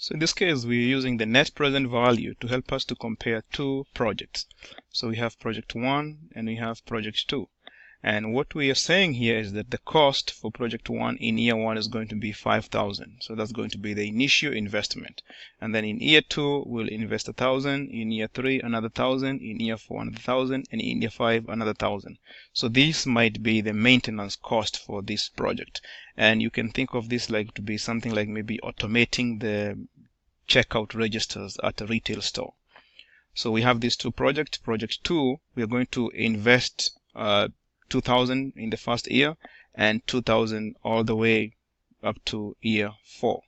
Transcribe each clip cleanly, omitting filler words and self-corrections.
So in this case, we're using the net present value to help us to compare two projects. So we have project 1 and we have project 2. And what we are saying here is that the cost for project 1 in year 1 is going to be 5,000. So that's going to be the initial investment. And then in year 2, we'll invest 1,000. In year 3, another 1,000. In year 4, another 1,000. And in year 5, another 1,000. So this might be the maintenance cost for this project. And you can think of this like to be something like maybe automating the checkout registers at a retail store. So we have these two projects. Project 2, we are going to invest 2,000 in the first year and 2,000 all the way up to year 4.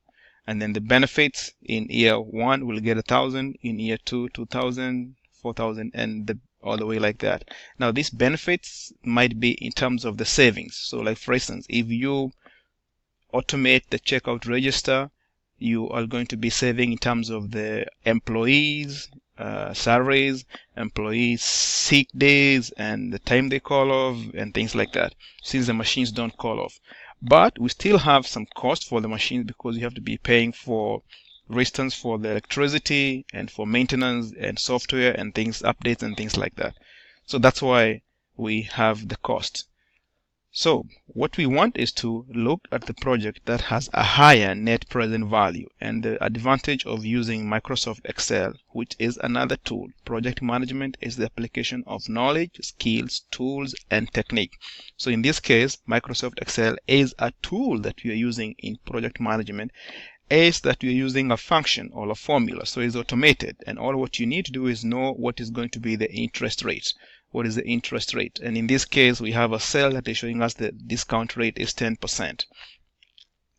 And then the benefits in year 1 will get 1,000, in year 2, 2,000, 4,000, and all the way like that. Now these benefits might be in terms of the savings. So like for instance, if you automate the checkout register, you are going to be saving in terms of the employees, salaries, employees sick days, and the time they call off and things like that, since the machines don't call off. But we still have some cost for the machines because you have to be paying for instance for the electricity and for maintenance and software and things, updates and things like that. So that's why we have the cost. So what we want is to look at the project that has a higher net present value, and the advantage of using Microsoft Excel, which is another tool. Project management is the application of knowledge, skills, tools, and technique. So in this case, Microsoft Excel is a tool that we are using in project management, is that we are using a function or a formula, so it's automated, and all what you need to do is know what is going to be the interest rate. What is the interest rate? And in this case, we have a cell that is showing us the discount rate is 10%.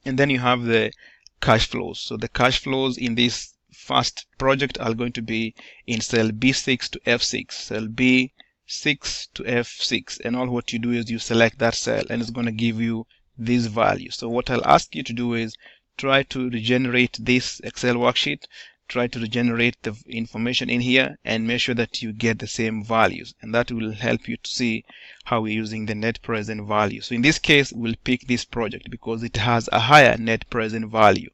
And then you have the cash flows. So the cash flows in this first project are going to be in cell B6 to F6, cell B6 to F6. And all what you do is you select that cell and it's going to give you this value. So what I'll ask you to do is try to regenerate this Excel worksheet. Try to regenerate the information in here and make sure that you get the same values, and that will help you to see how we're using the net present value. So in this case, we'll pick this project because it has a higher net present value.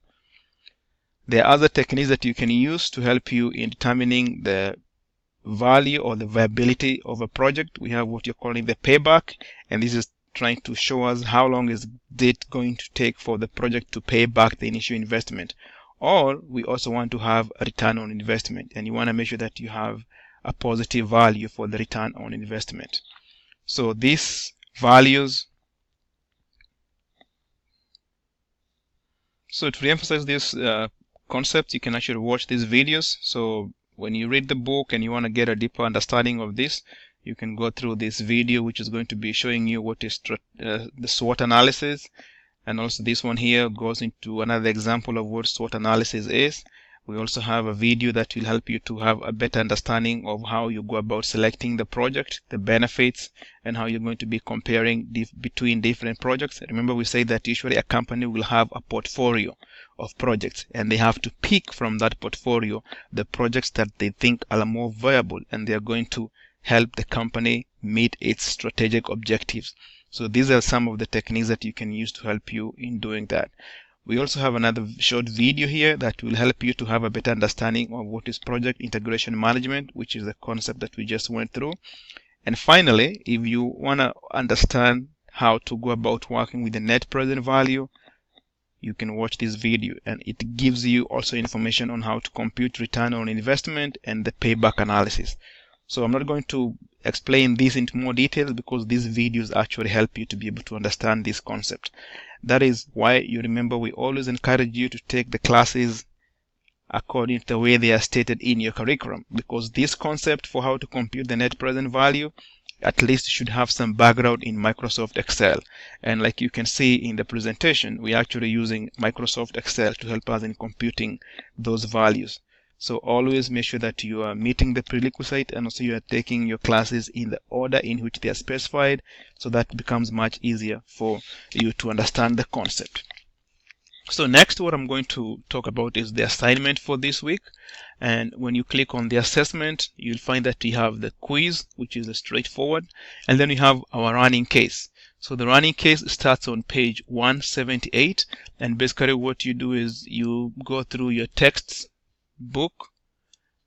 There are other techniques that you can use to help you in determining the value or the viability of a project. We have what you're calling the payback, and this is trying to show us how long is it going to take for the project to pay back the initial investment. Or we also want to have a return on investment, and you want to make sure that you have a positive value for the return on investment. So these values, so to reemphasize this concept, you can actually watch these videos. So when you read the book and you want to get a deeper understanding of this, you can go through this video, which is going to be showing you what is the SWOT analysis. And also this one here goes into another example of what SWOT analysis is. We also have a video that will help you to have a better understanding of how you go about selecting the project, the benefits, and how you're going to be comparing between different projects. Remember, we say that usually a company will have a portfolio of projects, and they have to pick from that portfolio the projects that they think are more viable, and they are going to help the company meet its strategic objectives. So these are some of the techniques that you can use to help you in doing that. We also have another short video here that will help you to have a better understanding of what is project integration management, which is the concept that we just went through. And finally, if you want to understand how to go about working with the net present value, you can watch this video, and it gives you also information on how to compute return on investment and the payback analysis. So I'm not going to explain this into more detail because these videos actually help you to be able to understand this concept. That is why you remember we always encourage you to take the classes according to the way they are stated in your curriculum, because this concept for how to compute the net present value at least should have some background in Microsoft Excel. And like you can see in the presentation, we're actually using Microsoft Excel to help us in computing those values. So always make sure that you are meeting the prerequisite, and also you are taking your classes in the order in which they are specified, so that becomes much easier for you to understand the concept. So next, what I'm going to talk about is the assignment for this week. And when you click on the assessment, you'll find that we have the quiz, which is straightforward, and then we have our running case. So the running case starts on page 178, and basically what you do is you go through your texts book,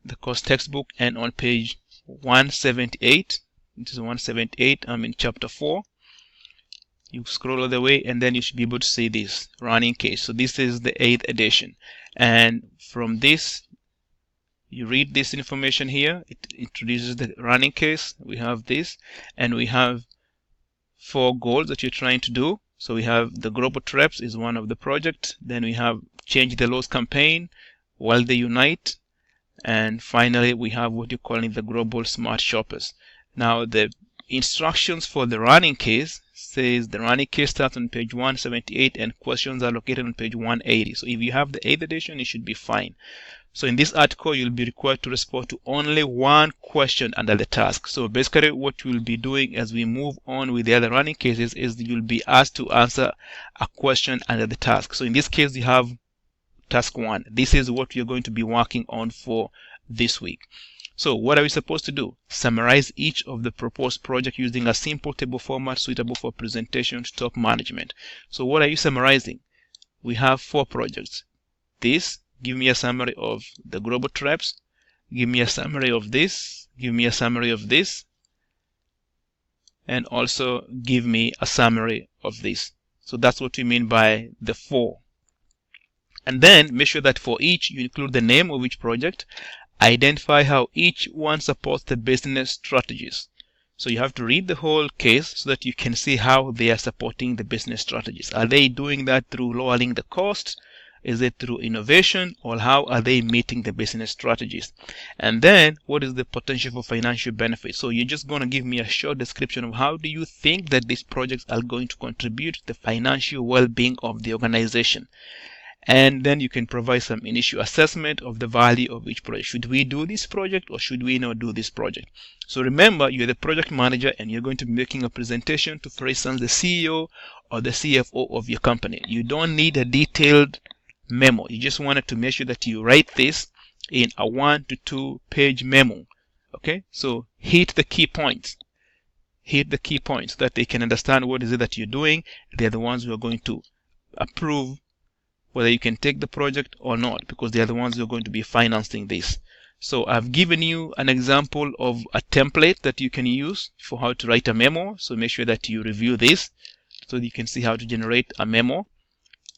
the course textbook, and on page 178, this is 178, I'm in chapter 4. You scroll all the way, and then you should be able to see this running case. So this is the 8th edition, and from this you read this information here. It introduces the running case. We have this, and we have 4 goals that you're trying to do. So we have the global traps is one of the projects. Then we have change the laws campaign, while they unite, and finally we have what you're calling the global smart shoppers. Now the instructions for the running case says the running case starts on page 178 and questions are located on page 180. So if you have the 8th edition, it should be fine. So in this article, you'll be required to respond to only one question under the task. So basically what you'll be doing as we move on with the other running cases is you'll be asked to answer a question under the task. So in this case, you have task 1. This is what you're going to be working on for this week. So what are we supposed to do? Summarize each of the proposed projects using a simple table format suitable for presentation to top management. So what are you summarizing? We have 4 projects. This, give me a summary of the global traps, give me a summary of this, give me a summary of this, and also give me a summary of this. So that's what we mean by the 4. And then make sure that for each you include the name of each project, identify how each one supports the business strategies. So you have to read the whole case so that you can see how they are supporting the business strategies. Are they doing that through lowering the costs? Is it through innovation, or how are they meeting the business strategies? And then what is the potential for financial benefit? So you're just going to give me a short description of how do you think that these projects are going to contribute to the financial well-being of the organization. And then you can provide some initial assessment of the value of each project. Should we do this project or should we not do this project? So remember, you're the project manager and you're going to be making a presentation to, for instance, the CEO or the CFO of your company. You don't need a detailed memo. You just wanted to make sure that you write this in a 1 to 2 page memo. Okay, so hit the key points. Hit the key points so that they can understand what is it that you're doing. They're the ones who are going to approve whether you can take the project or not, because they are the ones who are going to be financing this. So I've given you an example of a template that you can use for how to write a memo. So make sure that you review this so that you can see how to generate a memo.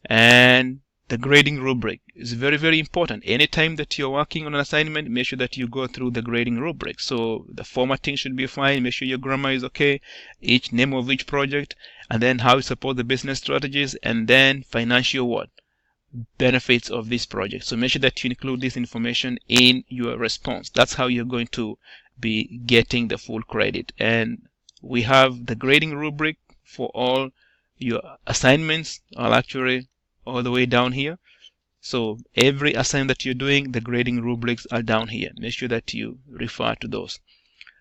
And the grading rubric is very, very important. Anytime that you're working on an assignment, make sure that you go through the grading rubric. So the formatting should be fine. Make sure your grammar is okay. Each name of each project, and then how it supports the business strategies, and then financial what? Benefits of this project. So make sure that you include this information in your response. That's how you're going to be getting the full credit. And we have the grading rubric for all your assignments are actually all the way down here. So every assignment that you're doing, the grading rubrics are down here. Make sure that you refer to those.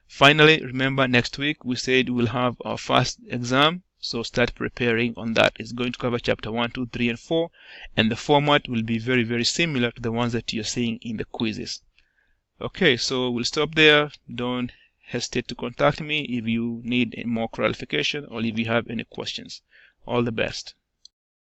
Finally, remember, next week we said we'll have our first exam. So start preparing on that. It's going to cover chapter 1, 2, 3, and 4. And the format will be very, very similar to the ones that you're seeing in the quizzes. Okay, so we'll stop there. Don't hesitate to contact me if you need more clarification or if you have any questions. All the best.